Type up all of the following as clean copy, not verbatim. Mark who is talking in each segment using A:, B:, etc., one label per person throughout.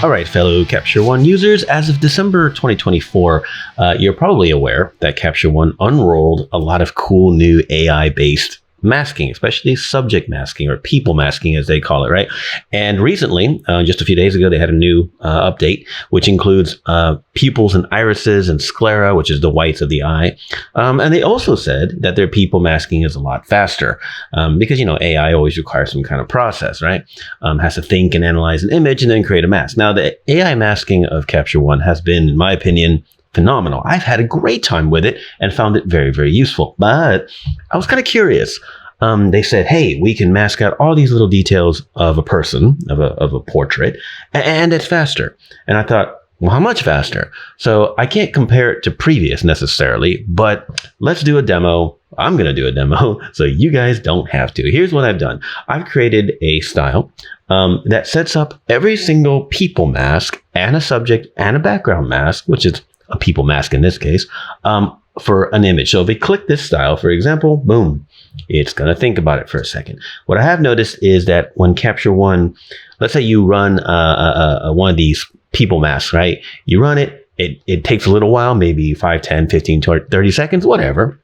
A: All right, fellow Capture One users, as of December 2024, you're probably aware that Capture One unrolled a lot of cool new AI-based masking, especially subject masking or people masking, as they call it, right? And recently, just a few days ago, they had a new update, which includes pupils and irises and sclera, which is the whites of the eye. And they also said that their people masking is a lot faster because, AI always requires some kind of process, right? Has to think and analyze an image and then create a mask. Now, the AI masking of Capture One has been, in my opinion, phenomenal. I've had a great time with it and found it very, very useful. But I was kind of curious. They said, hey, we can mask out all these little details of a person, of a portrait, and it's faster. And I thought, well, how much faster? So I can't compare it to previous necessarily, but let's do a demo. I'm going to do a demo so you guys don't have to. Here's what I've done. I've created a style that sets up every single people mask and a subject and a background mask, which is a people mask in this case, for an image. So if we click this style, for example, boom, it's going to think about it for a second. What I have noticed is that when Capture One, let's say you run one of these people masks, right? You run it, it takes a little while, maybe 5, 10, 15, 20, 30 seconds, whatever.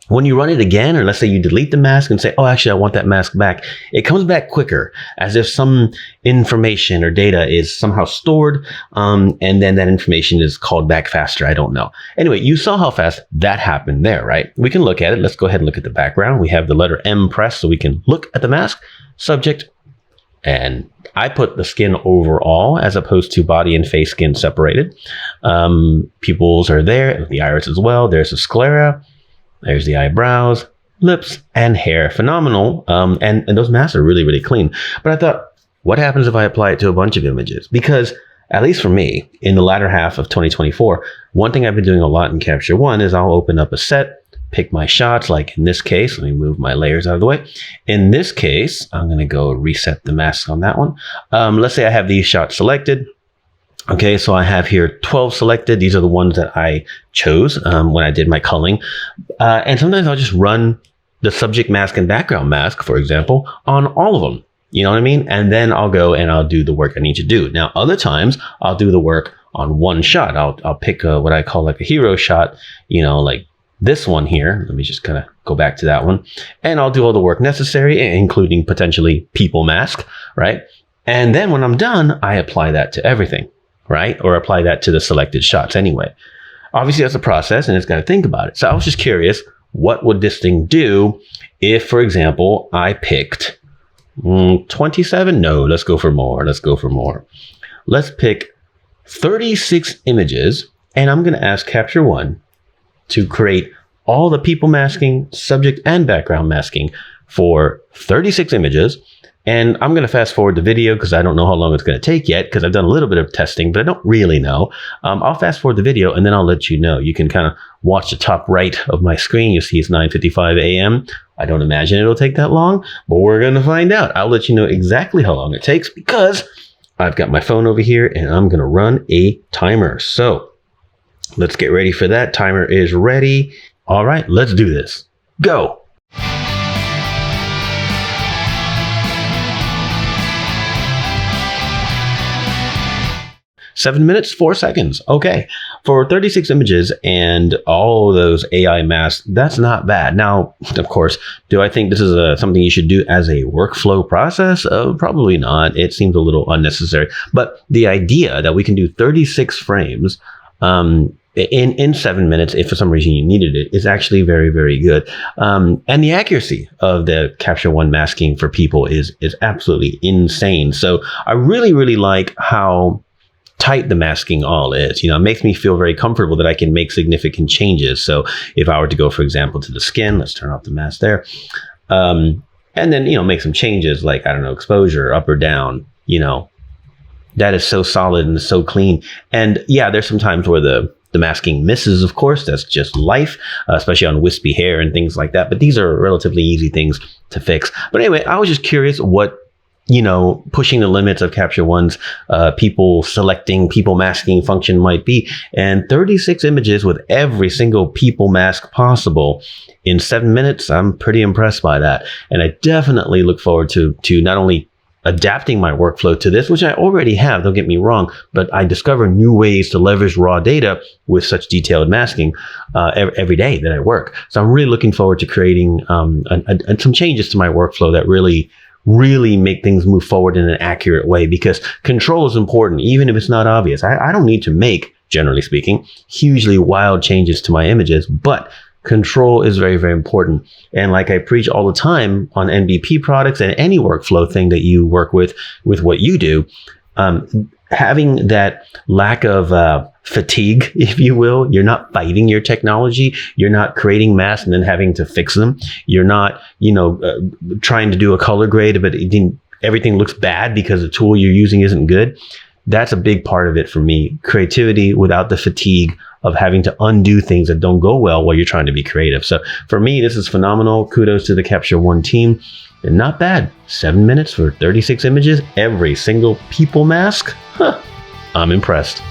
A: When you run it again, or let's say you delete the mask and say, oh, actually, I want that mask back, it comes back quicker, as if some information or data is somehow stored, and then that information is called back faster. I don't know. Anyway, you saw how fast that happened there, right? We can look at it. Let's go ahead and look at the background. We have the letter M pressed, so we can look at the mask, subject, and I put the skin overall as opposed to body and face skin separated. Pupils are there, the iris as well. There's a sclera. There's the eyebrows, lips, and hair. Phenomenal. And those masks are really, really clean. But I thought, what happens if I apply it to a bunch of images? Because, at least for me, in the latter half of 2024, one thing I've been doing a lot in Capture One is I'll open up a set, pick my shots, like in this case. Let me move my layers out of the way. In this case, I'm going to go reset the mask on that one. Let's say I have these shots selected. Okay, so I have here 12 selected. These are the ones that I chose when I did my culling. And sometimes I'll just run the subject mask and background mask, for example, on all of them. You know what I mean? And then I'll go and I'll do the work I need to do. Now, other times I'll do the work on one shot. I'll pick what I call like a hero shot, like this one here. Let me just kind of go back to that one. And I'll do all the work necessary, including potentially people mask, right? And then when I'm done, I apply that to everything. Right? Or apply that to the selected shots anyway. Obviously, that's a process and it's got to think about it. So I was just curious, what would this thing do if, for example, I picked 27? No, let's go for more. Let's pick 36 images, and I'm going to ask Capture One to create all the people masking, subject, and background masking for 36 images. And I'm going to fast forward the video because I don't know how long it's going to take yet, because I've done a little bit of testing, but I don't really know. I'll fast forward the video and then I'll let you know. You can kind of watch the top right of my screen. You see it's 9:55 a.m. I don't imagine it'll take that long, but we're going to find out. I'll let you know exactly how long it takes because I've got my phone over here and I'm going to run a timer. So let's get ready for that. Timer is ready. All right, let's do this. Go. 7 minutes, 4 seconds. Okay. For 36 images and all those AI masks, that's not bad. Now, of course, do I think this is something you should do as a workflow process? Probably not. It seems a little unnecessary. But the idea that we can do 36 frames in 7 minutes, if for some reason you needed it, is actually very, very good. And the accuracy of the Capture One masking for people is absolutely insane. So I really, really like how tight the masking all is. It makes me feel very comfortable that I can make significant changes. So if I were to go, for example, to the skin, let's turn off the mask there. And then, make some changes like, I don't know, exposure up or down, that is so solid and so clean. And yeah, there's some times where the masking misses, of course. That's just life, especially on wispy hair and things like that. But these are relatively easy things to fix. But anyway, I was just curious what pushing the limits of Capture One's people selecting, people masking function might be. And 36 images with every single people mask possible in 7 minutes, I'm pretty impressed by that. And I definitely look forward to not only adapting my workflow to this, which I already have, don't get me wrong, but I discover new ways to leverage raw data with such detailed masking every day that I work. So I'm really looking forward to creating some changes to my workflow that really make things move forward in an accurate way, because control is important, even if it's not obvious. I don't need to make, generally speaking, hugely wild changes to my images, but control is very, very important. And like I preach all the time on NBP products and any workflow thing that you work with what you do, having that lack of fatigue, if you will. You're not fighting your technology. You're not creating masks and then having to fix them. You're not, trying to do a color grade, but everything looks bad because the tool you're using isn't good. That's a big part of it for me. Creativity without the fatigue of having to undo things that don't go well while you're trying to be creative. So for me, this is phenomenal. Kudos to the Capture One team. And not bad. 7 minutes for 36 images, every single people mask. I'm impressed.